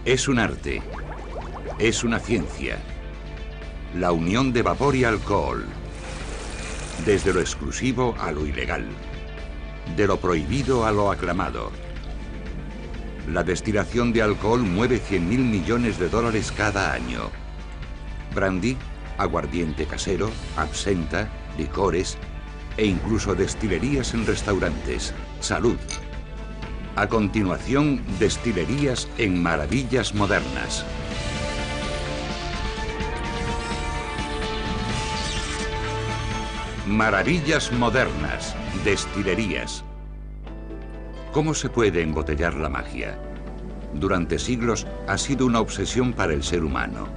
Es un arte, es una ciencia. La unión de vapor y alcohol, desde lo exclusivo a lo ilegal, de lo prohibido a lo aclamado. La destilación de alcohol mueve 100.000 millones de dólares cada año. Brandy, aguardiente casero, absenta, licores e incluso destilerías en restaurantes. Salud. A continuación, destilerías en maravillas modernas. Maravillas modernas, destilerías. ¿Cómo se puede embotellar la magia? Durante siglos ha sido una obsesión para el ser humano.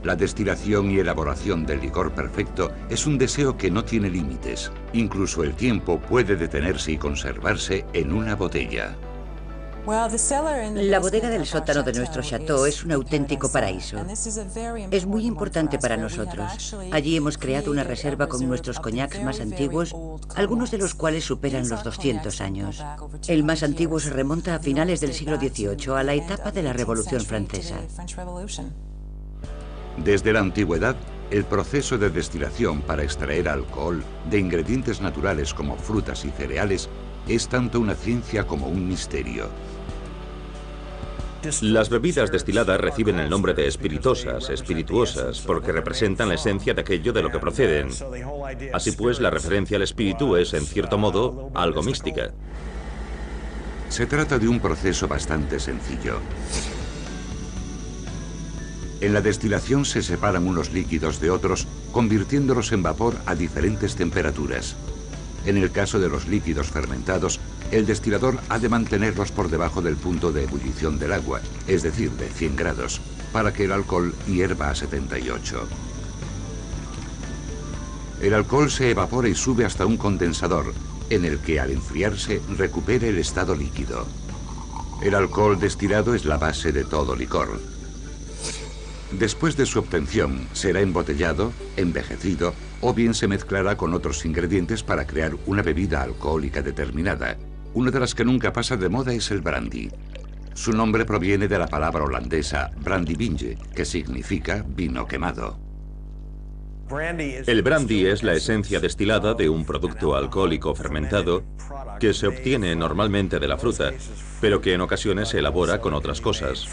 La destilación y elaboración del licor perfecto es un deseo que no tiene límites. Incluso el tiempo puede detenerse y conservarse en una botella. La bodega del sótano de nuestro chateau es un auténtico paraíso. Es muy importante para nosotros. Allí hemos creado una reserva con nuestros coñacs más antiguos, algunos de los cuales superan los 200 años. El más antiguo se remonta a finales del siglo XVIII, a la etapa de la Revolución Francesa. Desde la antigüedad, el proceso de destilación para extraer alcohol de ingredientes naturales como frutas y cereales es tanto una ciencia como un misterio. Las bebidas destiladas reciben el nombre de espiritosas, espirituosas, porque representan la esencia de aquello de lo que proceden. Así pues, la referencia al espíritu es, en cierto modo, algo mística. Se trata de un proceso bastante sencillo. En la destilación se separan unos líquidos de otros, convirtiéndolos en vapor a diferentes temperaturas. En el caso de los líquidos fermentados, el destilador ha de mantenerlos por debajo del punto de ebullición del agua, es decir, de 100 grados, para que el alcohol hierva a 78. El alcohol se evapora y sube hasta un condensador, en el que al enfriarse recupera el estado líquido. El alcohol destilado es la base de todo licor. Después de su obtención, será embotellado, envejecido, o bien se mezclará con otros ingredientes para crear una bebida alcohólica determinada. Una de las que nunca pasa de moda es el brandy. Su nombre proviene de la palabra holandesa brandywinge, que significa vino quemado. El brandy es la esencia destilada de un producto alcohólico fermentado que se obtiene normalmente de la fruta, pero que en ocasiones se elabora con otras cosas.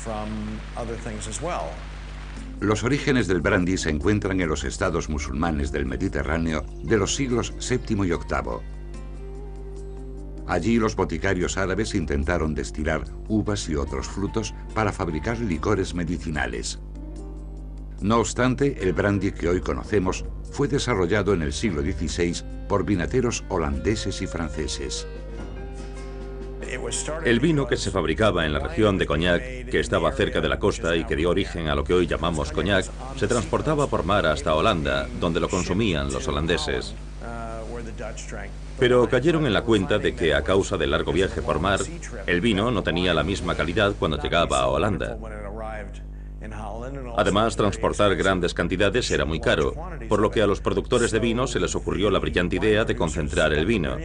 Los orígenes del brandy se encuentran en los estados musulmanes del Mediterráneo de los siglos VII y VIII. Allí los boticarios árabes intentaron destilar uvas y otros frutos para fabricar licores medicinales. No obstante, el brandy que hoy conocemos fue desarrollado en el siglo XVI por vinateros holandeses y franceses. El vino que se fabricaba en la región de Cognac, que estaba cerca de la costa y que dio origen a lo que hoy llamamos Cognac, se transportaba por mar hasta Holanda, donde lo consumían los holandeses. Pero cayeron en la cuenta de que, a causa del largo viaje por mar, el vino no tenía la misma calidad cuando llegaba a Holanda. Además, transportar grandes cantidades era muy caro, por lo que a los productores de vino se les ocurrió la brillante idea de concentrar el vino.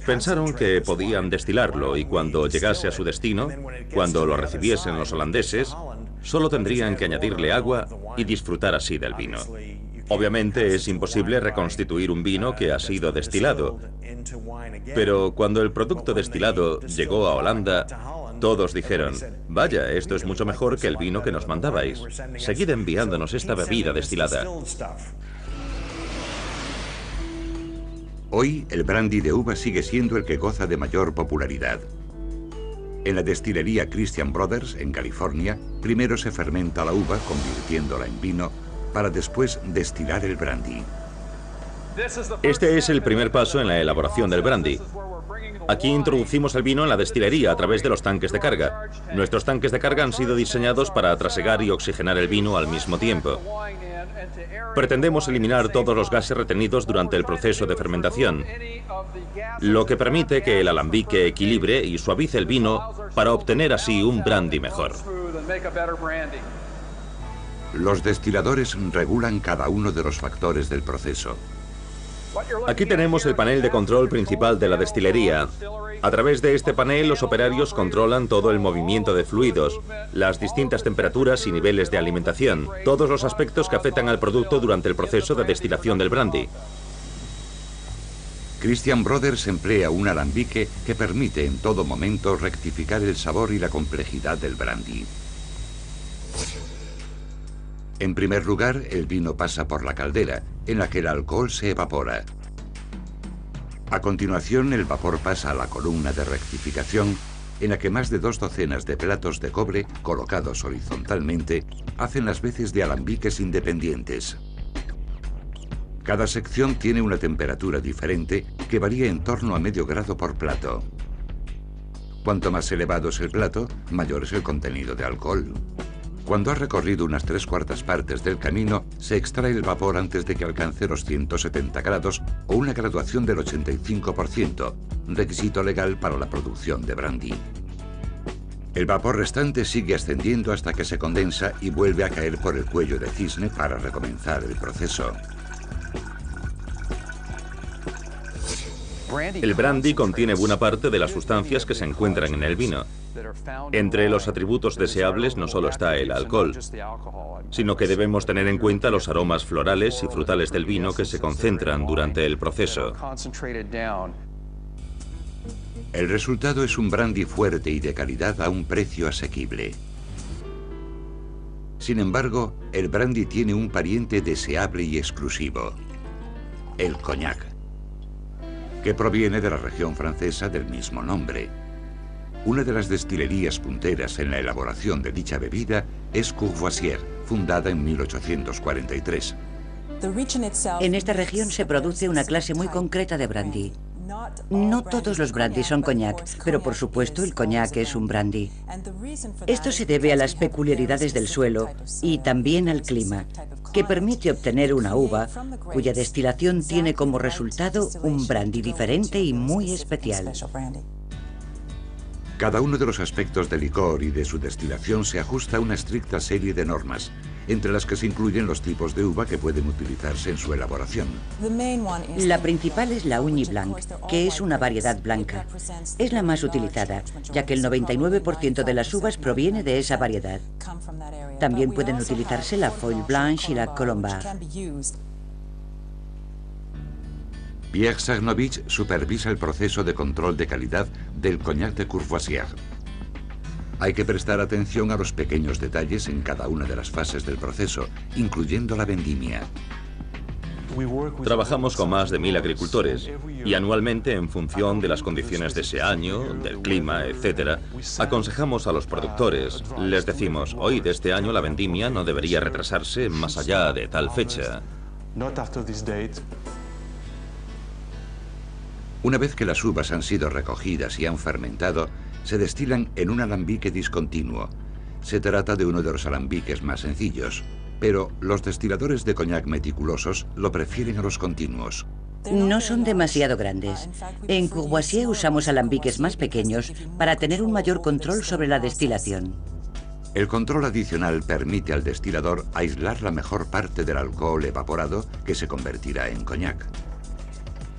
Pensaron que podían destilarlo y cuando llegase a su destino, cuando lo recibiesen los holandeses, solo tendrían que añadirle agua y disfrutar así del vino. Obviamente es imposible reconstituir un vino que ha sido destilado, pero cuando el producto destilado llegó a Holanda, todos dijeron: vaya, esto es mucho mejor que el vino que nos mandabais. Seguid enviándonos esta bebida destilada. Hoy, el brandy de uva sigue siendo el que goza de mayor popularidad. En la destilería Christian Brothers, en California, primero se fermenta la uva, convirtiéndola en vino, para después destilar el brandy. Este es el primer paso en la elaboración del brandy. Aquí introducimos el vino en la destilería a través de los tanques de carga. Nuestros tanques de carga han sido diseñados para trasegar y oxigenar el vino al mismo tiempo. Pretendemos eliminar todos los gases retenidos durante el proceso de fermentación, lo que permite que el alambique equilibre y suavice el vino para obtener así un brandy mejor. Los destiladores regulan cada uno de los factores del proceso. Aquí tenemos el panel de control principal de la destilería. A través de este panel, los operarios controlan todo el movimiento de fluidos, las distintas temperaturas y niveles de alimentación, todos los aspectos que afectan al producto durante el proceso de destilación del brandy. Christian Brothers emplea un alambique que permite en todo momento rectificar el sabor y la complejidad del brandy. En primer lugar, el vino pasa por la caldera, en la que el alcohol se evapora. A continuación, el vapor pasa a la columna de rectificación, en la que más de 2 docenas de platos de cobre, colocados horizontalmente, hacen las veces de alambiques independientes. Cada sección tiene una temperatura diferente que varía en torno a medio grado por plato. Cuanto más elevado es el plato, mayor es el contenido de alcohol. Cuando ha recorrido unas 3/4 partes del camino, se extrae el vapor antes de que alcance los 170 grados o una graduación del 85%, requisito legal para la producción de brandy. El vapor restante sigue ascendiendo hasta que se condensa y vuelve a caer por el cuello de cisne para recomenzar el proceso. El brandy contiene buena parte de las sustancias que se encuentran en el vino. Entre los atributos deseables no solo está el alcohol, sino que debemos tener en cuenta los aromas florales y frutales del vino que se concentran durante el proceso. El resultado es un brandy fuerte y de calidad a un precio asequible. Sin embargo, el brandy tiene un pariente deseable y exclusivo: el coñac, que proviene de la región francesa del mismo nombre. Una de las destilerías punteras en la elaboración de dicha bebida es Courvoisier, fundada en 1843. En esta región se produce una clase muy concreta de brandy. No todos los brandys son coñac, pero por supuesto el coñac es un brandy. Esto se debe a las peculiaridades del suelo y también al clima, que permite obtener una uva cuya destilación tiene como resultado un brandy diferente y muy especial. Cada uno de los aspectos del licor y de su destilación se ajusta a una estricta serie de normas, entre las que se incluyen los tipos de uva que pueden utilizarse en su elaboración. La principal es la Ugni Blanc, que es una variedad blanca. Es la más utilizada, ya que el 99% de las uvas proviene de esa variedad. También pueden utilizarse la Foille Blanche y la Colombard. Pierre Sarnovich supervisa el proceso de control de calidad del coñac de Courvoisier. Hay que prestar atención a los pequeños detalles en cada una de las fases del proceso, incluyendo la vendimia. Trabajamos con más de 1000 agricultores y anualmente, en función de las condiciones de ese año, del clima, etc., aconsejamos a los productores. Les decimos: hoy de este año la vendimia no debería retrasarse más allá de tal fecha. Una vez que las uvas han sido recogidas y han fermentado, se destilan en un alambique discontinuo. Se trata de uno de los alambiques más sencillos, pero los destiladores de coñac meticulosos lo prefieren a los continuos. No son demasiado grandes. En Courvoisier usamos alambiques más pequeños para tener un mayor control sobre la destilación. El control adicional permite al destilador aislar la mejor parte del alcohol evaporado que se convertirá en coñac.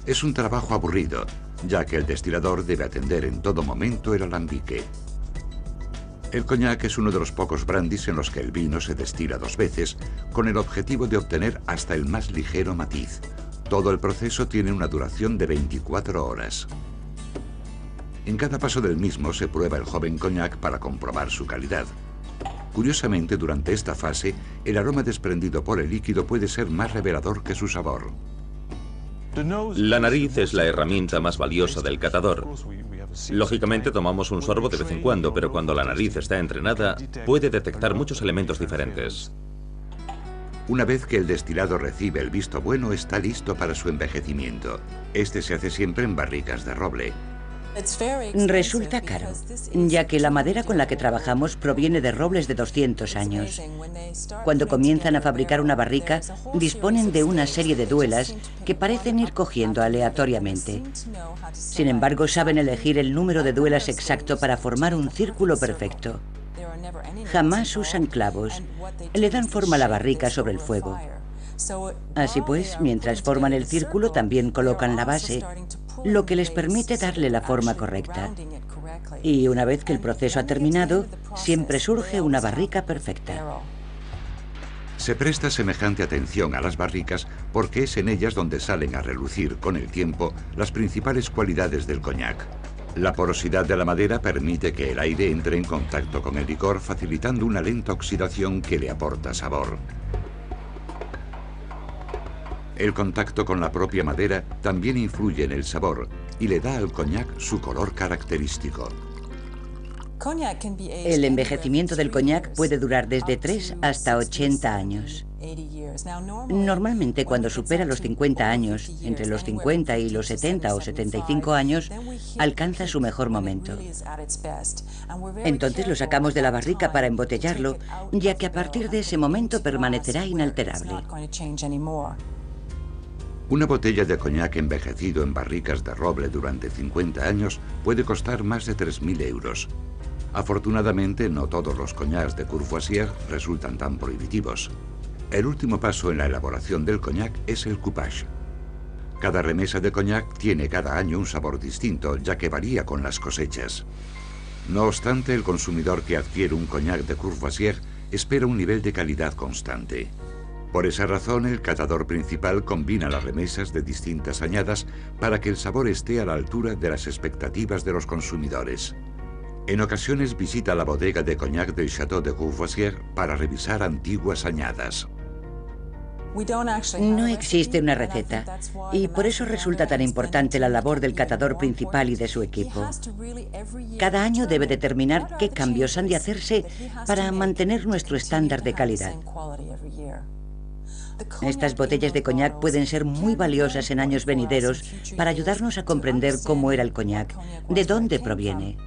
Es un trabajo aburrido, ya que el destilador debe atender en todo momento el alambique. El coñac es uno de los pocos brandys en los que el vino se destila 2 veces, con el objetivo de obtener hasta el más ligero matiz. Todo el proceso tiene una duración de 24 horas. En cada paso del mismo se prueba el joven coñac para comprobar su calidad. Curiosamente, durante esta fase, el aroma desprendido por el líquido puede ser más revelador que su sabor. La nariz es la herramienta más valiosa del catador. Lógicamente tomamos un sorbo de vez en cuando, pero cuando la nariz está entrenada, puede detectar muchos elementos diferentes. Una vez que el destilado recibe el visto bueno, está listo para su envejecimiento. Este se hace siempre en barricas de roble. Resulta caro, ya que la madera con la que trabajamos proviene de robles de 200 años. Cuando comienzan a fabricar una barrica, disponen de una serie de duelas que parecen ir cogiendo aleatoriamente. Sin embargo, saben elegir el número de duelas exacto para formar un círculo perfecto. Jamás usan clavos. Le dan forma a la barrica sobre el fuego. Así pues, mientras forman el círculo, también colocan la base, lo que les permite darle la forma correcta. Y una vez que el proceso ha terminado, siempre surge una barrica perfecta. Se presta semejante atención a las barricas porque es en ellas donde salen a relucir con el tiempo las principales cualidades del coñac. La porosidad de la madera permite que el aire entre en contacto con el licor, facilitando una lenta oxidación que le aporta sabor. El contacto con la propia madera también influye en el sabor y le da al coñac su color característico. El envejecimiento del coñac puede durar desde 3 hasta 80 años. Normalmente, cuando supera los 50 años, entre los 50 y los 70 o 75 años, alcanza su mejor momento. Entonces lo sacamos de la barrica para embotellarlo, ya que a partir de ese momento permanecerá inalterable. Una botella de coñac envejecido en barricas de roble durante 50 años puede costar más de 3.000 euros. Afortunadamente, no todos los coñacs de Courvoisier resultan tan prohibitivos. El último paso en la elaboración del coñac es el coupage. Cada remesa de coñac tiene cada año un sabor distinto, ya que varía con las cosechas. No obstante, el consumidor que adquiere un coñac de Courvoisier espera un nivel de calidad constante. Por esa razón, el catador principal combina las remesas de distintas añadas para que el sabor esté a la altura de las expectativas de los consumidores. En ocasiones visita la bodega de coñac del Château de Courvoisier para revisar antiguas añadas. No existe una receta, y por eso resulta tan importante la labor del catador principal y de su equipo. Cada año debe determinar qué cambios han de hacerse para mantener nuestro estándar de calidad. Estas botellas de coñac pueden ser muy valiosas en años venideros para ayudarnos a comprender cómo era el coñac, de dónde proviene.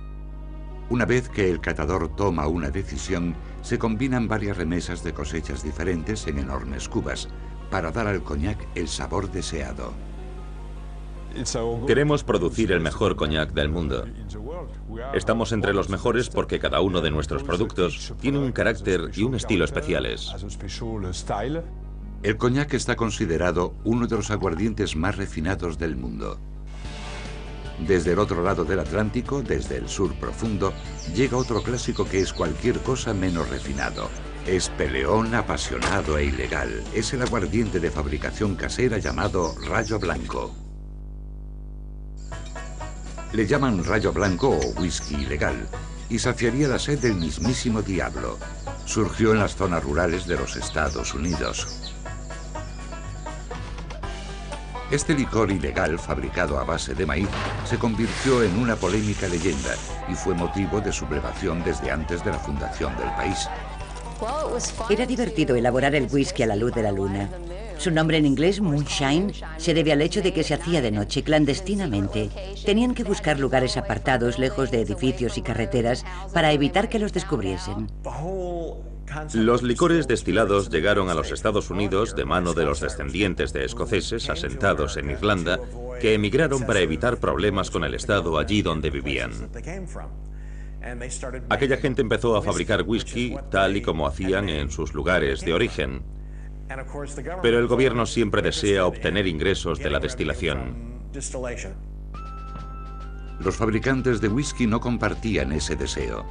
Una vez que el catador toma una decisión, se combinan varias remesas de cosechas diferentes en enormes cubas para dar al coñac el sabor deseado. Queremos producir el mejor coñac del mundo. Estamos entre los mejores porque cada uno de nuestros productos tiene un carácter y un estilo especiales. El coñac está considerado uno de los aguardientes más refinados del mundo. Desde el otro lado del Atlántico, desde el sur profundo, llega otro clásico que es cualquier cosa menos refinado. Es peleón, apasionado e ilegal. Es el aguardiente de fabricación casera llamado Rayo Blanco. Le llaman Rayo Blanco o whisky ilegal, y saciaría la sed del mismísimo diablo. Surgió en las zonas rurales de los Estados Unidos. Este licor ilegal, fabricado a base de maíz, se convirtió en una polémica leyenda y fue motivo de sublevación desde antes de la fundación del país. Era divertido elaborar el whisky a la luz de la luna. Su nombre en inglés, Moonshine, se debe al hecho de que se hacía de noche, clandestinamente. Tenían que buscar lugares apartados, lejos de edificios y carreteras, para evitar que los descubriesen. Los licores destilados llegaron a los Estados Unidos de mano de los descendientes de escoceses asentados en Irlanda que emigraron para evitar problemas con el Estado allí donde vivían. Aquella gente empezó a fabricar whisky tal y como hacían en sus lugares de origen. Pero el gobierno siempre desea obtener ingresos de la destilación. Los fabricantes de whisky no compartían ese deseo.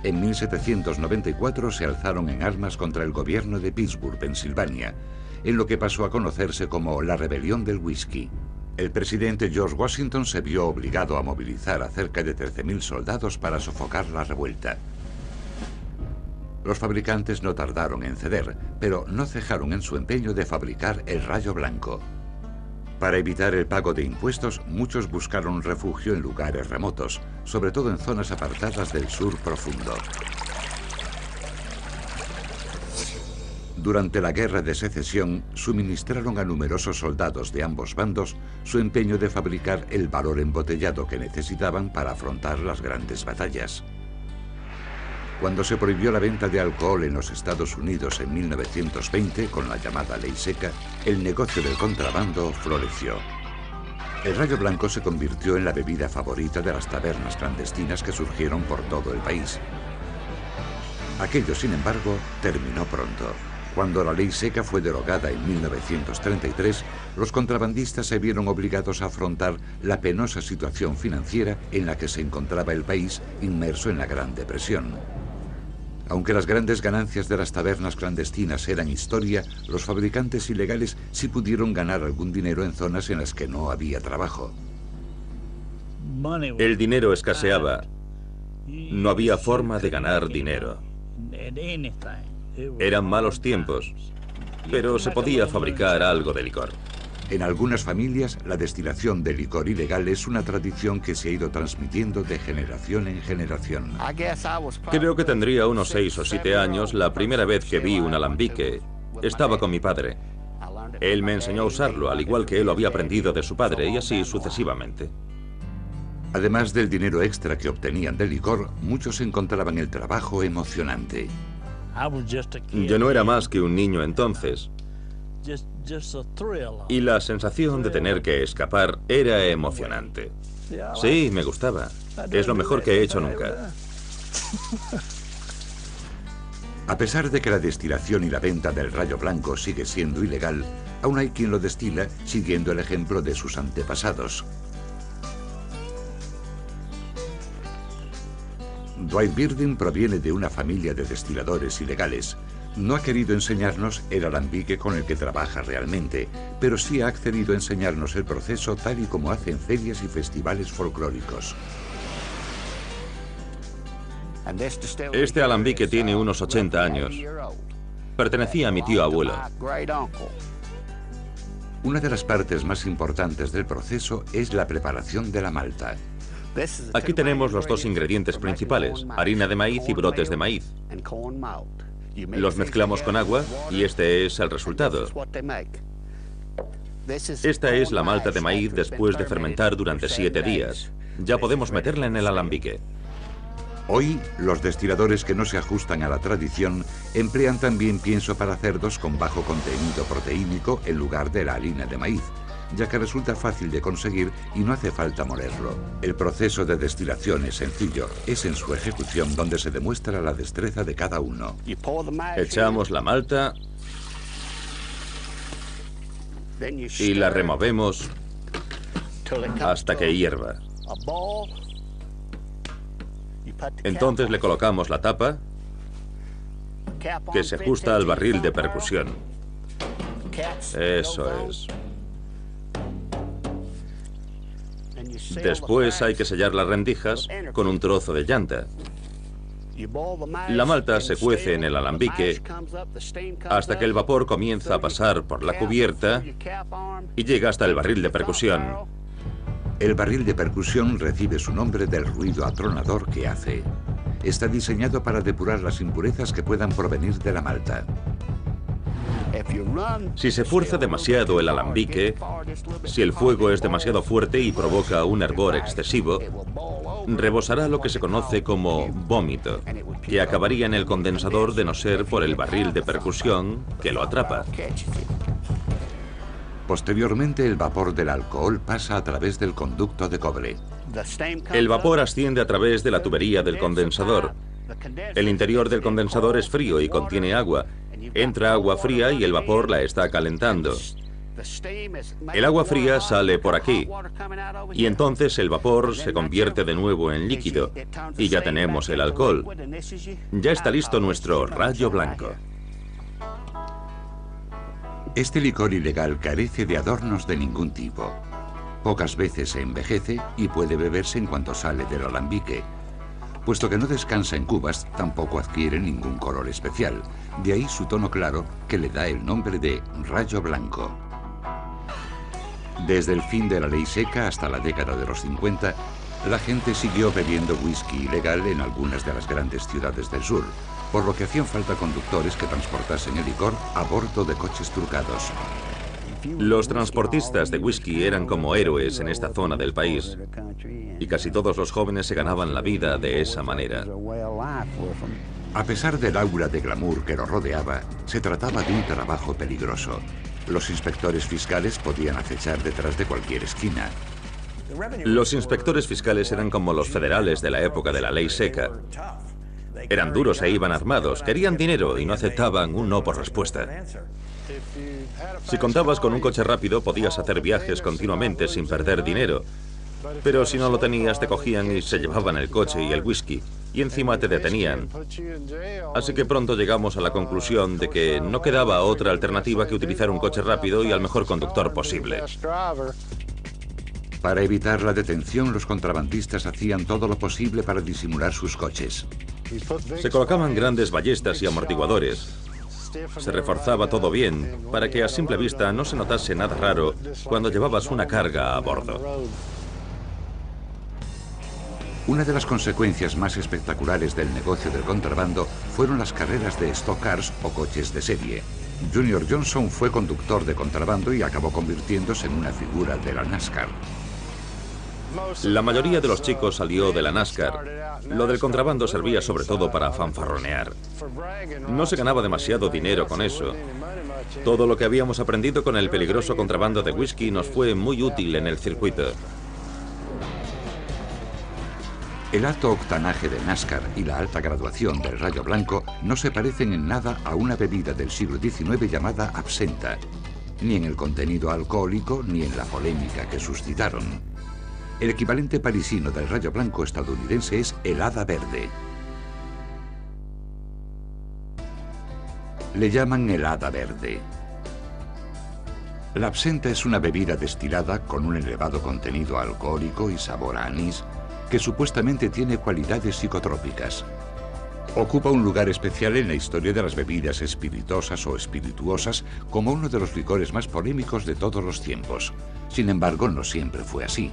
En 1794 se alzaron en armas contra el gobierno de Pittsburgh, Pensilvania, en lo que pasó a conocerse como la Rebelión del Whisky. El presidente George Washington se vio obligado a movilizar a cerca de 13.000 soldados para sofocar la revuelta. Los fabricantes no tardaron en ceder, pero no cejaron en su empeño de fabricar el Rayo Blanco. Para evitar el pago de impuestos, muchos buscaron refugio en lugares remotos, sobre todo en zonas apartadas del sur profundo. Durante la Guerra de Secesión, suministraron a numerosos soldados de ambos bandos su empeño de fabricar el valor embotellado que necesitaban para afrontar las grandes batallas. Cuando se prohibió la venta de alcohol en los Estados Unidos en 1920, con la llamada Ley Seca, el negocio del contrabando floreció. El Rayo Blanco se convirtió en la bebida favorita de las tabernas clandestinas que surgieron por todo el país. Aquello, sin embargo, terminó pronto. Cuando la ley seca fue derogada en 1933, los contrabandistas se vieron obligados a afrontar la penosa situación financiera en la que se encontraba el país inmerso en la Gran Depresión. Aunque las grandes ganancias de las tabernas clandestinas eran historia, los fabricantes ilegales sí pudieron ganar algún dinero en zonas en las que no había trabajo. El dinero escaseaba. No había forma de ganar dinero. Eran malos tiempos, pero se podía fabricar algo de licor. En algunas familias, la destilación de licor ilegal es una tradición que se ha ido transmitiendo de generación en generación. Creo que tendría unos 6 o 7 años la primera vez que vi un alambique. Estaba con mi padre. Él me enseñó a usarlo, al igual que él lo había aprendido de su padre, y así sucesivamente. Además del dinero extra que obtenían del licor, muchos encontraban el trabajo emocionante. Yo no era más que un niño entonces. Y la sensación de tener que escapar era emocionante. Sí, me gustaba. Es lo mejor que he hecho nunca. A pesar de que la destilación y la venta del rayo blanco sigue siendo ilegal, aún hay quien lo destila siguiendo el ejemplo de sus antepasados. Dwight Birding proviene de una familia de destiladores ilegales. No ha querido enseñarnos el alambique con el que trabaja realmente, pero sí ha accedido a enseñarnos el proceso tal y como hace en ferias y festivales folclóricos. Este alambique tiene unos 80 años. Pertenecía a mi tío abuelo. Una de las partes más importantes del proceso es la preparación de la malta. Aquí tenemos los dos ingredientes principales, harina de maíz y brotes de maíz. Los mezclamos con agua y este es el resultado. Esta es la malta de maíz después de fermentar durante 7 días. Ya podemos meterla en el alambique. Hoy, los destiladores que no se ajustan a la tradición emplean también pienso para cerdos con bajo contenido proteínico en lugar de la harina de maíz, ya que resulta fácil de conseguir y no hace falta molerlo. El proceso de destilación es sencillo, es en su ejecución donde se demuestra la destreza de cada uno. Echamos la malta y la removemos hasta que hierva. Entonces le colocamos la tapa, que se ajusta al barril de percusión. Eso es. Después hay que sellar las rendijas con un trozo de llanta. La malta se cuece en el alambique hasta que el vapor comienza a pasar por la cubierta y llega hasta el barril de percusión. El barril de percusión recibe su nombre del ruido atronador que hace. Está diseñado para depurar las impurezas que puedan provenir de la malta. Si se fuerza demasiado el alambique, si el fuego es demasiado fuerte y provoca un hervor excesivo, rebosará lo que se conoce como vómito, que acabaría en el condensador de no ser por el barril de percusión que lo atrapa. Posteriormente, el vapor del alcohol pasa a través del conducto de cobre. El vapor asciende a través de la tubería del condensador. El interior del condensador es frío y contiene agua. Entra agua fría y el vapor la está calentando. El agua fría sale por aquí y entonces el vapor se convierte de nuevo en líquido y ya tenemos el alcohol. Ya está listo nuestro rayo blanco. Este licor ilegal carece de adornos de ningún tipo. Pocas veces se envejece y puede beberse en cuanto sale del alambique. Puesto que no descansa en cubas, tampoco adquiere ningún color especial. De ahí su tono claro que le da el nombre de rayo blanco. Desde el fin de la ley seca hasta la década de los 50, la gente siguió bebiendo whisky ilegal en algunas de las grandes ciudades del sur, por lo que hacían falta conductores que transportasen el licor a bordo de coches trucados. Los transportistas de whisky eran como héroes en esta zona del país y casi todos los jóvenes se ganaban la vida de esa manera. A pesar del aura de glamour que lo rodeaba, se trataba de un trabajo peligroso. Los inspectores fiscales podían acechar detrás de cualquier esquina. Los inspectores fiscales eran como los federales de la época de la ley seca. Eran duros e iban armados, querían dinero y no aceptaban un no por respuesta. Si contabas con un coche rápido, podías hacer viajes continuamente sin perder dinero. Pero si no lo tenías, te cogían y se llevaban el coche y el whisky, y encima te detenían. Así que pronto llegamos a la conclusión de que no quedaba otra alternativa que utilizar un coche rápido y al mejor conductor posible. Para evitar la detención, los contrabandistas hacían todo lo posible para disimular sus coches. Se colocaban grandes ballestas y amortiguadores. Se reforzaba todo bien para que a simple vista no se notase nada raro cuando llevabas una carga a bordo. Una de las consecuencias más espectaculares del negocio del contrabando fueron las carreras de stock cars o coches de serie. Junior Johnson fue conductor de contrabando y acabó convirtiéndose en una figura de la NASCAR. La mayoría de los chicos salió de la NASCAR. Lo del contrabando servía sobre todo para fanfarronear. No se ganaba demasiado dinero con eso. Todo lo que habíamos aprendido con el peligroso contrabando de whisky nos fue muy útil en el circuito. El alto octanaje del NASCAR y la alta graduación del Rayo Blanco no se parecen en nada a una bebida del siglo XIX llamada absenta, ni en el contenido alcohólico ni en la polémica que suscitaron. El equivalente parisino del Rayo Blanco estadounidense es el Hada Verde. Le llaman el Hada Verde. La absenta es una bebida destilada con un elevado contenido alcohólico y sabor a anís, que supuestamente tiene cualidades psicotrópicas. Ocupa un lugar especial en la historia de las bebidas espirituosas o espirituosas como uno de los licores más polémicos de todos los tiempos. Sin embargo, no siempre fue así.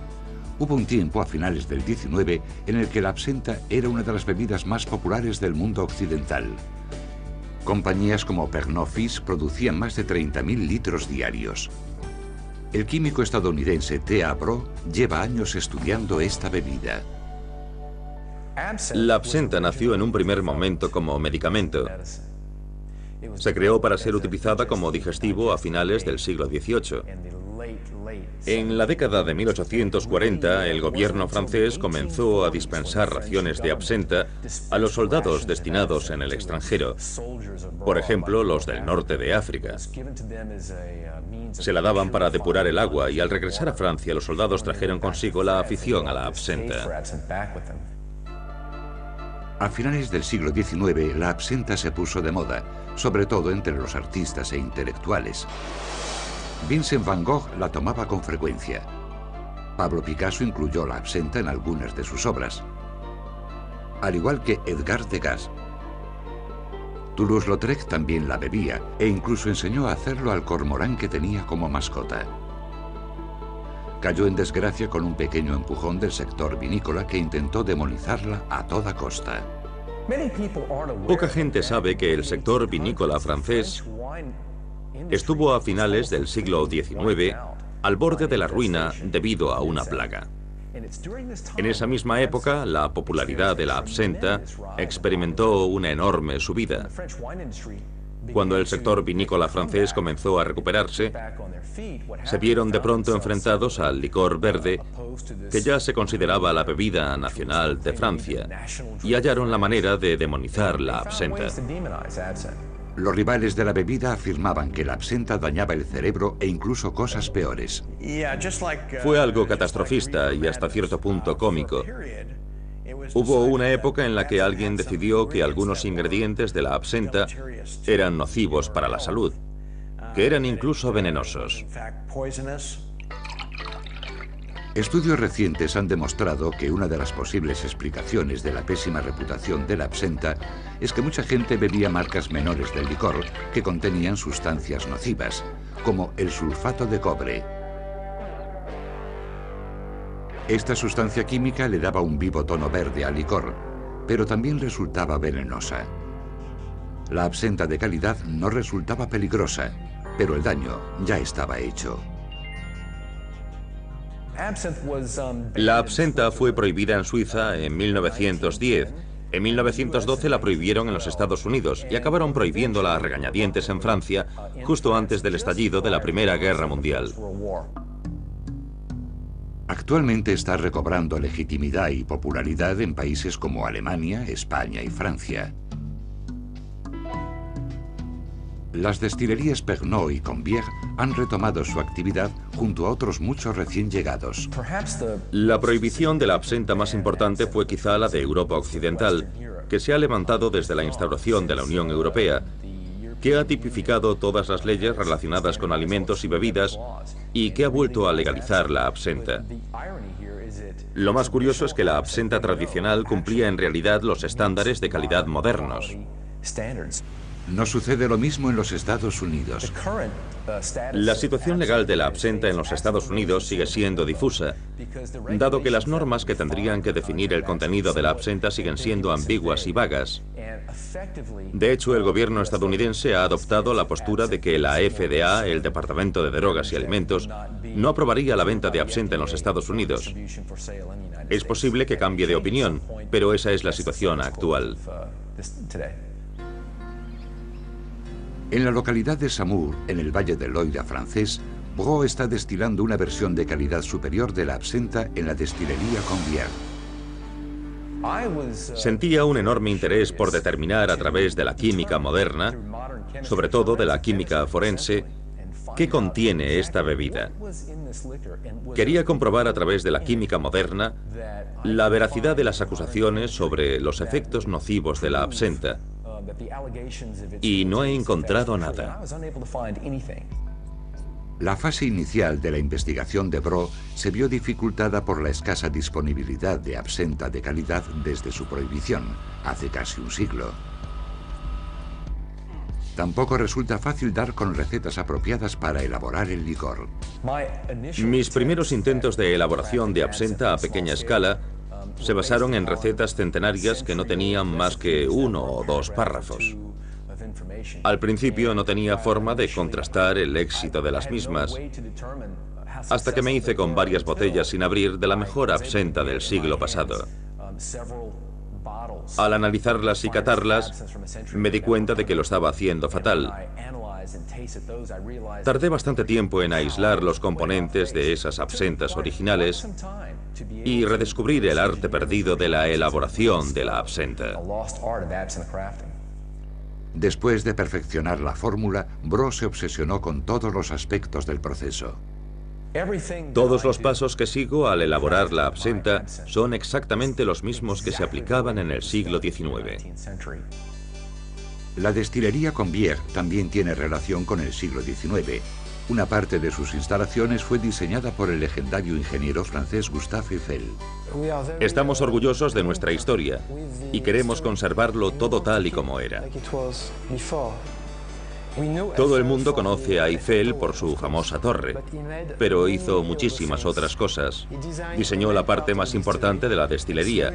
Hubo un tiempo a finales del XIX en el que la absenta era una de las bebidas más populares del mundo occidental. Compañías como Pernod Ricard producían más de 30.000 litros diarios. El químico estadounidense T.A. Bro lleva años estudiando esta bebida. La absenta nació en un primer momento como medicamento. Se creó para ser utilizada como digestivo a finales del siglo XVIII. En la década de 1840, el gobierno francés comenzó a dispensar raciones de absenta a los soldados destinados en el extranjero, por ejemplo, los del norte de África. Se la daban para depurar el agua y al regresar a Francia los soldados trajeron consigo la afición a la absenta. A finales del siglo XIX, la absenta se puso de moda, sobre todo entre los artistas e intelectuales. Vincent van Gogh la tomaba con frecuencia. Pablo Picasso incluyó la absenta en algunas de sus obras, al igual que Edgar Degas. Toulouse-Lautrec también la bebía e incluso enseñó a hacerlo al cormorán que tenía como mascota. Cayó en desgracia con un pequeño empujón del sector vinícola que intentó demonizarla a toda costa. Poca gente sabe que el sector vinícola francés estuvo a finales del siglo XIX al borde de la ruina debido a una plaga. En esa misma época, la popularidad de la absenta experimentó una enorme subida. Cuando el sector vinícola francés comenzó a recuperarse, se vieron de pronto enfrentados al licor verde, que ya se consideraba la bebida nacional de Francia, y hallaron la manera de demonizar la absenta. Los rivales de la bebida afirmaban que la absenta dañaba el cerebro e incluso cosas peores. Fue algo catastrofista y hasta cierto punto cómico. Hubo una época en la que alguien decidió que algunos ingredientes de la absenta eran nocivos para la salud, que eran incluso venenosos. Estudios recientes han demostrado que una de las posibles explicaciones de la pésima reputación de la absenta es que mucha gente bebía marcas menores del licor que contenían sustancias nocivas, como el sulfato de cobre. Esta sustancia química le daba un vivo tono verde al licor, pero también resultaba venenosa. La absenta de calidad no resultaba peligrosa, pero el daño ya estaba hecho. La absenta fue prohibida en Suiza en 1910. En 1912 la prohibieron en los Estados Unidos y acabaron prohibiéndola a regañadientes en Francia justo antes del estallido de la Primera Guerra Mundial. Actualmente está recobrando legitimidad y popularidad en países como Alemania, España y Francia. Las destilerías Pernod y Combier han retomado su actividad junto a otros muchos recién llegados. La prohibición de la absenta más importante fue quizá la de Europa Occidental, que se ha levantado desde la instauración de la Unión Europea, que ha tipificado todas las leyes relacionadas con alimentos y bebidas y que ha vuelto a legalizar la absenta. Lo más curioso es que la absenta tradicional cumplía en realidad los estándares de calidad modernos. No sucede lo mismo en los Estados Unidos. La situación legal de la absenta en los Estados Unidos sigue siendo difusa, dado que las normas que tendrían que definir el contenido de la absenta siguen siendo ambiguas y vagas. De hecho, el gobierno estadounidense ha adoptado la postura de que la FDA, el Departamento de Drogas y Alimentos, no aprobaría la venta de absenta en los Estados Unidos. Es posible que cambie de opinión, pero esa es la situación actual. En la localidad de Saumur, en el Valle del Loira francés, Brot está destilando una versión de calidad superior de la absenta en la destilería Combier. Sentía un enorme interés por determinar a través de la química moderna, sobre todo de la química forense, qué contiene esta bebida. Quería comprobar a través de la química moderna la veracidad de las acusaciones sobre los efectos nocivos de la absenta. Y no he encontrado nada. La fase inicial de la investigación de Brot se vio dificultada por la escasa disponibilidad de absenta de calidad desde su prohibición, hace casi un siglo. Tampoco resulta fácil dar con recetas apropiadas para elaborar el licor. Mis primeros intentos de elaboración de absenta a pequeña escala se basaron en recetas centenarias que no tenían más que 1 o 2 párrafos. Al principio no tenía forma de contrastar el éxito de las mismas, hasta que me hice con varias botellas sin abrir de la mejor absenta del siglo pasado. Al analizarlas y catarlas, me di cuenta de que lo estaba haciendo fatal. Tardé bastante tiempo en aislar los componentes de esas absentas originales y redescubrir el arte perdido de la elaboración de la absenta. Después de perfeccionar la fórmula, Brot se obsesionó con todos los aspectos del proceso. Todos los pasos que sigo al elaborar la absenta son exactamente los mismos que se aplicaban en el siglo XIX. La destilería Combier también tiene relación con el siglo XIX. Una parte de sus instalaciones fue diseñada por el legendario ingeniero francés Gustave Eiffel. Estamos orgullosos de nuestra historia y queremos conservarlo todo tal y como era. Todo el mundo conoce a Eiffel por su famosa torre, pero hizo muchísimas otras cosas. Diseñó la parte más importante de la destilería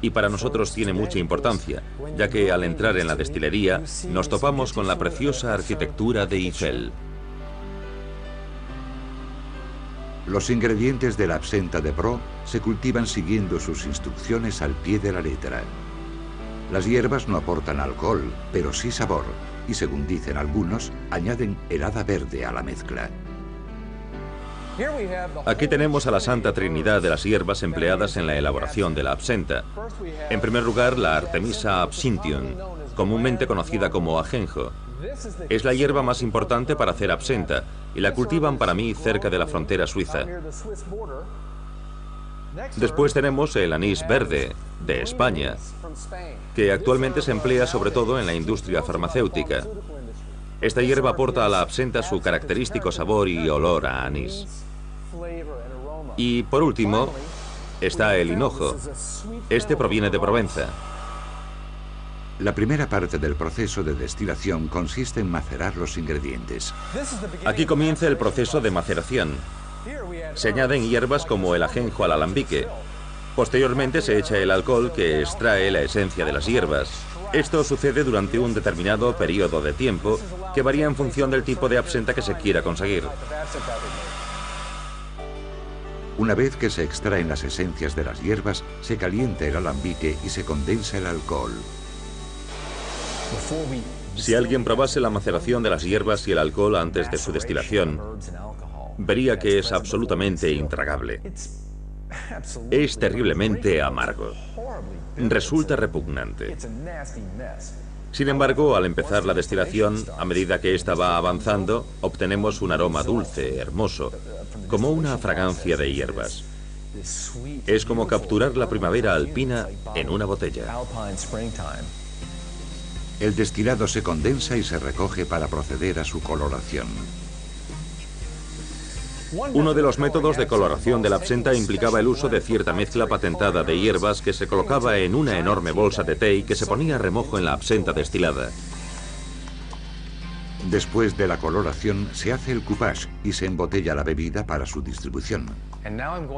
y para nosotros tiene mucha importancia, ya que al entrar en la destilería nos topamos con la preciosa arquitectura de Eiffel. Los ingredientes de la absenta de Brot se cultivan siguiendo sus instrucciones al pie de la letra. Las hierbas no aportan alcohol, pero sí sabor, y según dicen algunos, añaden helada verde a la mezcla. Aquí tenemos a la Santa Trinidad de las hierbas empleadas en la elaboración de la absenta. En primer lugar, la Artemisa absinthium, comúnmente conocida como ajenjo. Es la hierba más importante para hacer absenta y la cultivan para mí cerca de la frontera suiza. Después tenemos el anís verde, de España, que actualmente se emplea sobre todo en la industria farmacéutica. Esta hierba aporta a la absenta su característico sabor y olor a anís. Y por último, está el hinojo. Este proviene de Provenza. La primera parte del proceso de destilación consiste en macerar los ingredientes. Aquí comienza el proceso de maceración. Se añaden hierbas como el ajenjo al alambique. Posteriormente se echa el alcohol que extrae la esencia de las hierbas. Esto sucede durante un determinado periodo de tiempo que varía en función del tipo de absenta que se quiera conseguir. Una vez que se extraen las esencias de las hierbas, se calienta el alambique y se condensa el alcohol. Si alguien probase la maceración de las hierbas y el alcohol antes de su destilación, vería que es absolutamente intragable. Es terriblemente amargo. Resulta repugnante. Sin embargo, al empezar la destilación, a medida que ésta va avanzando, obtenemos un aroma dulce, hermoso, como una fragancia de hierbas. Es como capturar la primavera alpina en una botella. El destilado se condensa y se recoge para proceder a su coloración. Uno de los métodos de coloración de la absenta implicaba el uso de cierta mezcla patentada de hierbas que se colocaba en una enorme bolsa de té y que se ponía a remojo en la absenta destilada. Después de la coloración se hace el coupage y se embotella la bebida para su distribución.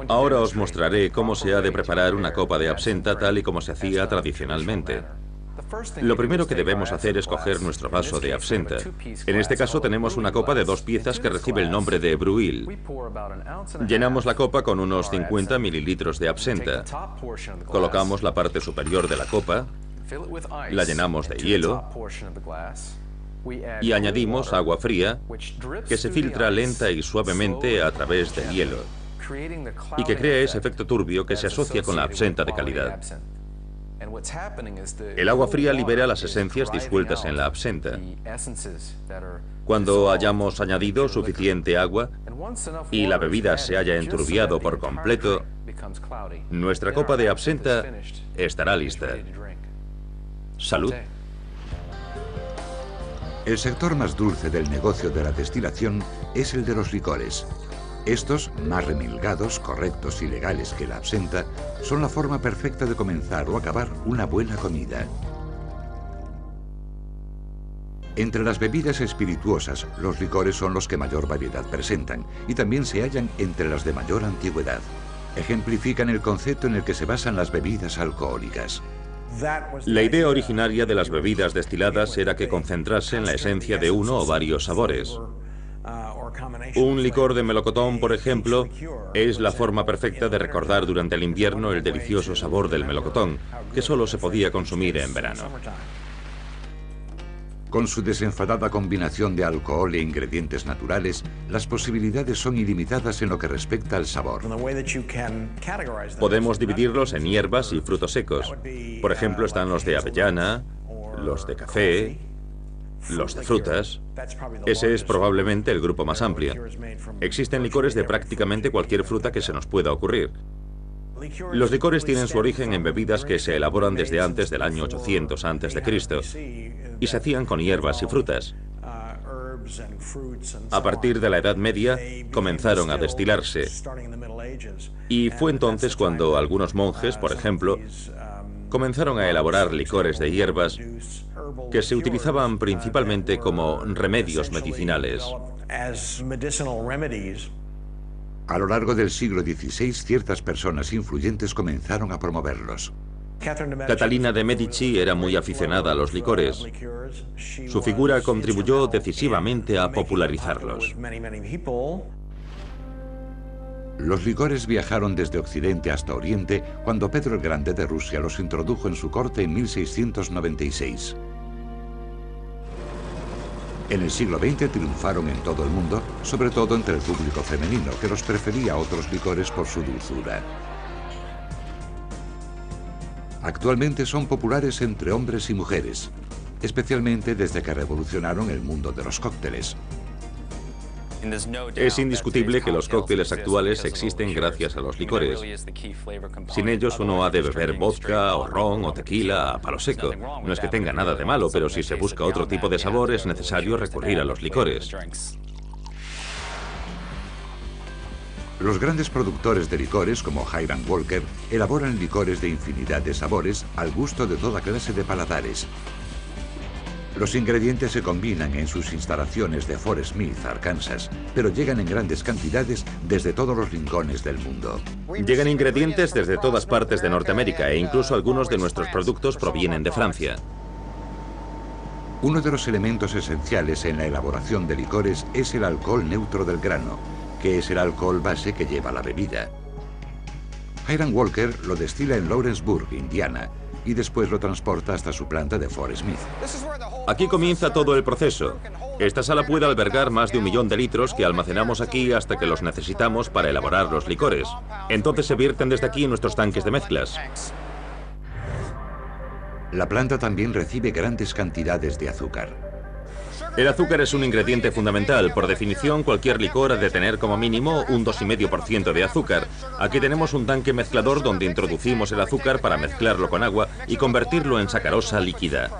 Ahora os mostraré cómo se ha de preparar una copa de absenta tal y como se hacía tradicionalmente. Lo primero que debemos hacer es coger nuestro vaso de absenta. En este caso tenemos una copa de 2 piezas que recibe el nombre de bruil. Llenamos la copa con unos 50 mililitros de absenta. Colocamos la parte superior de la copa, la llenamos de hielo y añadimos agua fría que se filtra lenta y suavemente a través del hielo y que crea ese efecto turbio que se asocia con la absenta de calidad. El agua fría libera las esencias disueltas en la absenta. Cuando hayamos añadido suficiente agua y la bebida se haya enturbiado por completo, nuestra copa de absenta estará lista. ¡Salud! El sector más dulce del negocio de la destilación es el de los licores. Estos, más remilgados, correctos y legales que la absenta, son la forma perfecta de comenzar o acabar una buena comida. Entre las bebidas espirituosas, los licores son los que mayor variedad presentan y también se hallan entre las de mayor antigüedad. Ejemplifican el concepto en el que se basan las bebidas alcohólicas. La idea originaria de las bebidas destiladas era que concentrasen la esencia de uno o varios sabores. Un licor de melocotón, por ejemplo, es la forma perfecta de recordar durante el invierno el delicioso sabor del melocotón, que solo se podía consumir en verano. Con su desenfadada combinación de alcohol e ingredientes naturales, las posibilidades son ilimitadas en lo que respecta al sabor. Podemos dividirlos en hierbas y frutos secos. Por ejemplo, están los de avellana, los de café, los de frutas. Ese es probablemente el grupo más amplio. Existen licores de prácticamente cualquier fruta que se nos pueda ocurrir. Los licores tienen su origen en bebidas que se elaboran desde antes del año 800 a.C. y se hacían con hierbas y frutas. A partir de la Edad Media comenzaron a destilarse y fue entonces cuando algunos monjes, por ejemplo, comenzaron a elaborar licores de hierbas que se utilizaban principalmente como remedios medicinales. A lo largo del siglo XVI, ciertas personas influyentes comenzaron a promoverlos. Catalina de Medici era muy aficionada a los licores. Su figura contribuyó decisivamente a popularizarlos. Los licores viajaron desde Occidente hasta Oriente cuando Pedro el Grande de Rusia los introdujo en su corte en 1696. En el siglo XX triunfaron en todo el mundo, sobre todo entre el público femenino, que los prefería a otros licores por su dulzura. Actualmente son populares entre hombres y mujeres, especialmente desde que revolucionaron el mundo de los cócteles. Es indiscutible que los cócteles actuales existen gracias a los licores. Sin ellos uno ha de beber vodka o ron o tequila a palo seco. No es que tenga nada de malo, pero si se busca otro tipo de sabor es necesario recurrir a los licores. Los grandes productores de licores, como Hiram Walker, elaboran licores de infinidad de sabores al gusto de toda clase de paladares. Los ingredientes se combinan en sus instalaciones de Fort Smith, Arkansas, pero llegan en grandes cantidades desde todos los rincones del mundo. Llegan ingredientes desde todas partes de Norteamérica e incluso algunos de nuestros productos provienen de Francia. Uno de los elementos esenciales en la elaboración de licores es el alcohol neutro del grano, que es el alcohol base que lleva la bebida. Hiram Walker lo destila en Lawrenceburg, Indiana, y después lo transporta hasta su planta de Fort Smith. Aquí comienza todo el proceso. Esta sala puede albergar más de 1 millón de litros que almacenamos aquí hasta que los necesitamos para elaborar los licores. Entonces se vierten desde aquí en nuestros tanques de mezclas. La planta también recibe grandes cantidades de azúcar. El azúcar es un ingrediente fundamental. Por definición, cualquier licor ha de tener como mínimo un 2,5% de azúcar. Aquí tenemos un tanque mezclador donde introducimos el azúcar para mezclarlo con agua y convertirlo en sacarosa líquida.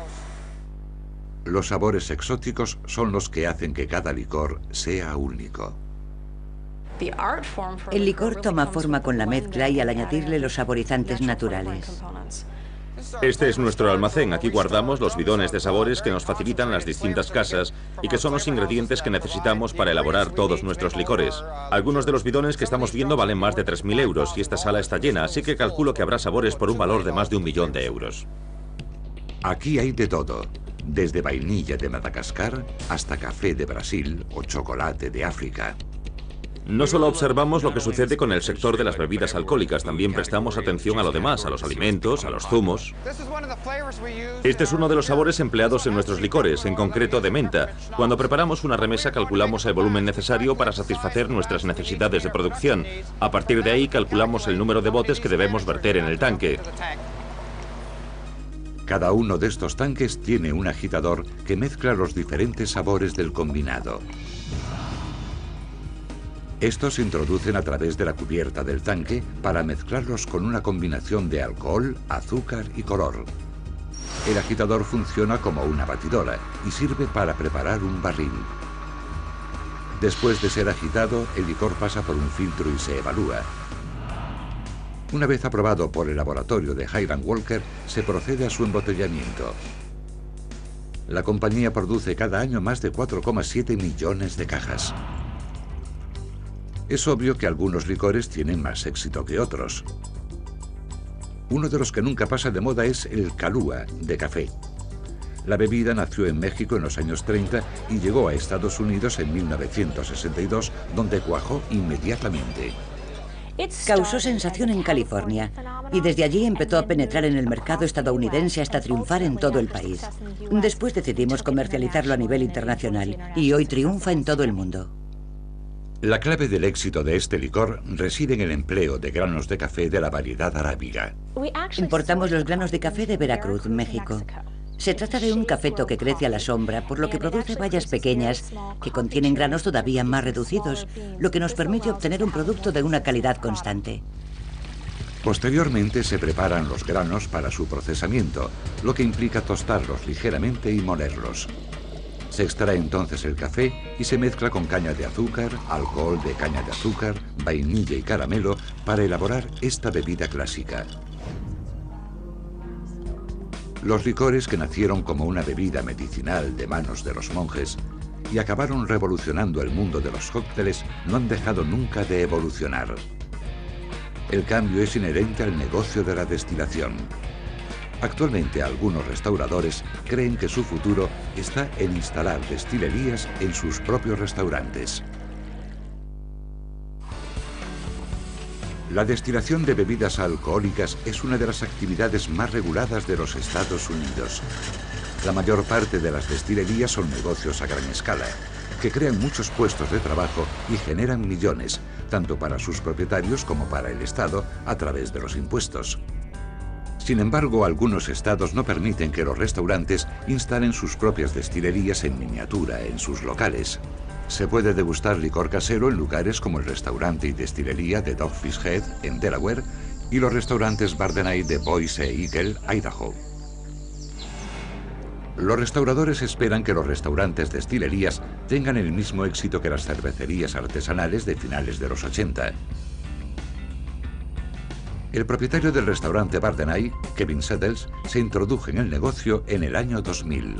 Los sabores exóticos son los que hacen que cada licor sea único. El licor toma forma con la mezcla y al añadirle los saborizantes naturales. Este es nuestro almacén. Aquí guardamos los bidones de sabores que nos facilitan las distintas casas y que son los ingredientes que necesitamos para elaborar todos nuestros licores. Algunos de los bidones que estamos viendo valen más de 3.000 euros y esta sala está llena, así que calculo que habrá sabores por un valor de más de 1 millón de euros. Aquí hay de todo, desde vainilla de Madagascar hasta café de Brasil o chocolate de África. No solo observamos lo que sucede con el sector de las bebidas alcohólicas, también prestamos atención a lo demás, a los alimentos, a los zumos. Este es uno de los sabores empleados en nuestros licores, en concreto de menta. Cuando preparamos una remesa calculamos el volumen necesario para satisfacer nuestras necesidades de producción. A partir de ahí calculamos el número de botes que debemos verter en el tanque. Cada uno de estos tanques tiene un agitador que mezcla los diferentes sabores del combinado. Estos se introducen a través de la cubierta del tanque para mezclarlos con una combinación de alcohol, azúcar y color. El agitador funciona como una batidora y sirve para preparar un barril. Después de ser agitado, el licor pasa por un filtro y se evalúa. Una vez aprobado por el laboratorio de Hiram Walker, se procede a su embotellamiento. La compañía produce cada año más de 4,7 millones de cajas. Es obvio que algunos licores tienen más éxito que otros. Uno de los que nunca pasa de moda es el Kahlúa, de café. La bebida nació en México en los años 30 y llegó a Estados Unidos en 1962, donde cuajó inmediatamente. Causó sensación en California y desde allí empezó a penetrar en el mercado estadounidense hasta triunfar en todo el país. Después decidimos comercializarlo a nivel internacional y hoy triunfa en todo el mundo. La clave del éxito de este licor reside en el empleo de granos de café de la variedad arábiga. Importamos los granos de café de Veracruz, México. Se trata de un cafeto que crece a la sombra, por lo que produce bayas pequeñas que contienen granos todavía más reducidos, lo que nos permite obtener un producto de una calidad constante. Posteriormente se preparan los granos para su procesamiento, lo que implica tostarlos ligeramente y molerlos. Se extrae entonces el café y se mezcla con caña de azúcar, alcohol de caña de azúcar, vainilla y caramelo para elaborar esta bebida clásica. Los licores, que nacieron como una bebida medicinal de manos de los monjes y acabaron revolucionando el mundo de los cócteles, no han dejado nunca de evolucionar. El cambio es inherente al negocio de la destilación. Actualmente algunos restauradores creen que su futuro está en instalar destilerías en sus propios restaurantes. La destilación de bebidas alcohólicas es una de las actividades más reguladas de los Estados Unidos. La mayor parte de las destilerías son negocios a gran escala, que crean muchos puestos de trabajo y generan millones, tanto para sus propietarios como para el Estado, a través de los impuestos. Sin embargo, algunos estados no permiten que los restaurantes instalen sus propias destilerías en miniatura en sus locales. Se puede degustar licor casero en lugares como el restaurante y destilería de Dogfish Head en Delaware y los restaurantes Bardenay de Boise Eagle, Idaho. Los restauradores esperan que los restaurantes destilerías tengan el mismo éxito que las cervecerías artesanales de finales de los 80. El propietario del restaurante Bardenay, Kevin Settles, se introdujo en el negocio en el año 2000.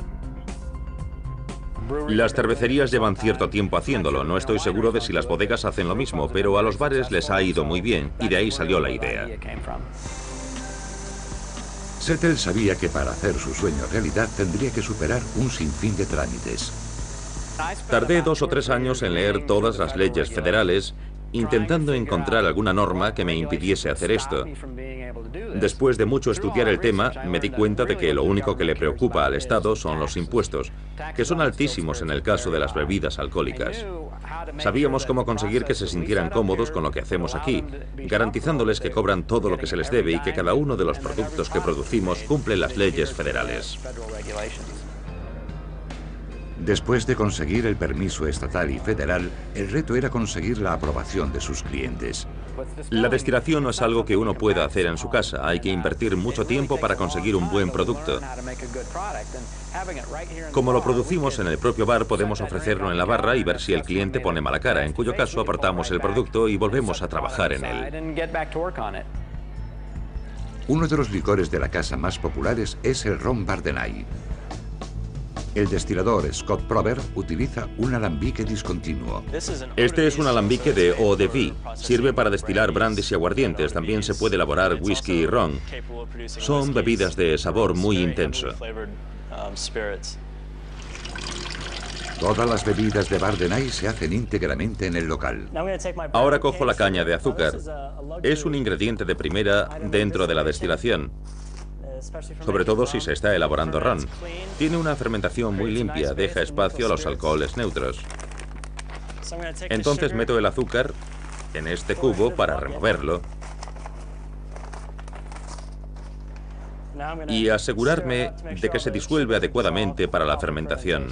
Las cervecerías llevan cierto tiempo haciéndolo. No estoy seguro de si las bodegas hacen lo mismo, pero a los bares les ha ido muy bien y de ahí salió la idea. Settles sabía que para hacer su sueño realidad tendría que superar un sinfín de trámites. Tardé 2 o 3 años en leer todas las leyes federales intentando encontrar alguna norma que me impidiese hacer esto. Después de mucho estudiar el tema, me di cuenta de que lo único que le preocupa al Estado son los impuestos, que son altísimos en el caso de las bebidas alcohólicas. Sabíamos cómo conseguir que se sintieran cómodos con lo que hacemos aquí, garantizándoles que cobran todo lo que se les debe y que cada uno de los productos que producimos cumple las leyes federales. Después de conseguir el permiso estatal y federal, el reto era conseguir la aprobación de sus clientes. La destilación no es algo que uno pueda hacer en su casa, hay que invertir mucho tiempo para conseguir un buen producto. Como lo producimos en el propio bar, podemos ofrecerlo en la barra y ver si el cliente pone mala cara, en cuyo caso apartamos el producto y volvemos a trabajar en él. Uno de los licores de la casa más populares es el ron Bardenay. El destilador Scott Prober utiliza un alambique discontinuo. Este es un alambique de eau de vie. Sirve para destilar brandies y aguardientes. También se puede elaborar whisky y ron. Son bebidas de sabor muy intenso. Todas las bebidas de Bardenay se hacen íntegramente en el local. Ahora cojo la caña de azúcar. Es un ingrediente de primera dentro de la destilación, sobre todo si se está elaborando ron. Tiene una fermentación muy limpia, deja espacio a los alcoholes neutros. Entonces meto el azúcar en este cubo para removerlo y asegurarme de que se disuelve adecuadamente para la fermentación.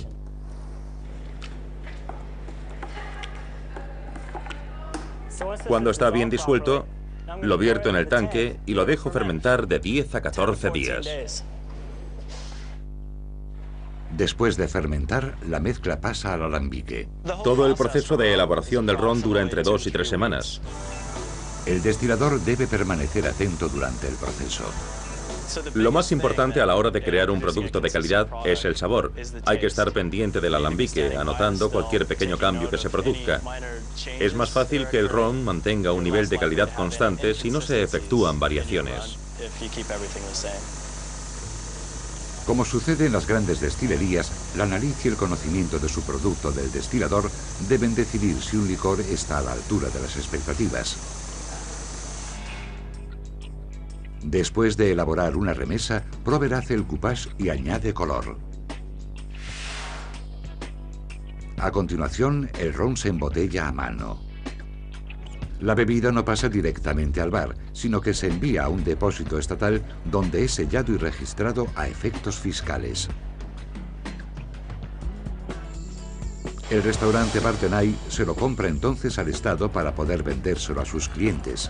Cuando está bien disuelto, lo vierto en el tanque y lo dejo fermentar de 10 a 14 días. Después de fermentar, la mezcla pasa al alambique. Todo el proceso de elaboración del ron dura entre 2 y 3 semanas. El destilador debe permanecer atento durante el proceso. Lo más importante a la hora de crear un producto de calidad es el sabor. Hay que estar pendiente del alambique, anotando cualquier pequeño cambio que se produzca. Es más fácil que el ron mantenga un nivel de calidad constante si no se efectúan variaciones. Como sucede en las grandes destilerías, la nariz y el conocimiento de su producto del destilador deben decidir si un licor está a la altura de las expectativas. Después de elaborar una remesa, Prober hace el coupage y añade color. A continuación, el ron se embotella a mano. La bebida no pasa directamente al bar, sino que se envía a un depósito estatal donde es sellado y registrado a efectos fiscales. El restaurante Bardenay se lo compra entonces al Estado para poder vendérselo a sus clientes.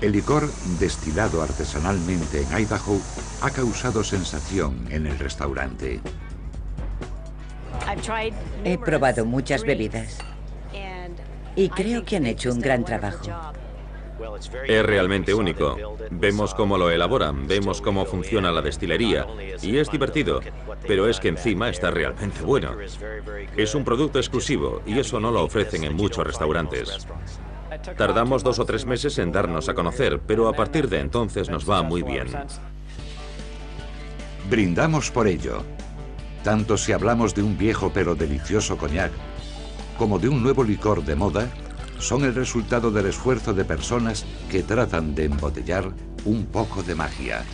El licor, destilado artesanalmente en Idaho, ha causado sensación en el restaurante. He probado muchas bebidas y creo que han hecho un gran trabajo. Es realmente único. Vemos cómo lo elaboran, vemos cómo funciona la destilería y es divertido, pero es que encima está realmente bueno. Es un producto exclusivo y eso no lo ofrecen en muchos restaurantes. Tardamos 2 o 3 meses en darnos a conocer, pero a partir de entonces nos va muy bien. Brindamos por ello. Tanto si hablamos de un viejo pero delicioso coñac, como de un nuevo licor de moda, son el resultado del esfuerzo de personas que tratan de embotellar un poco de magia.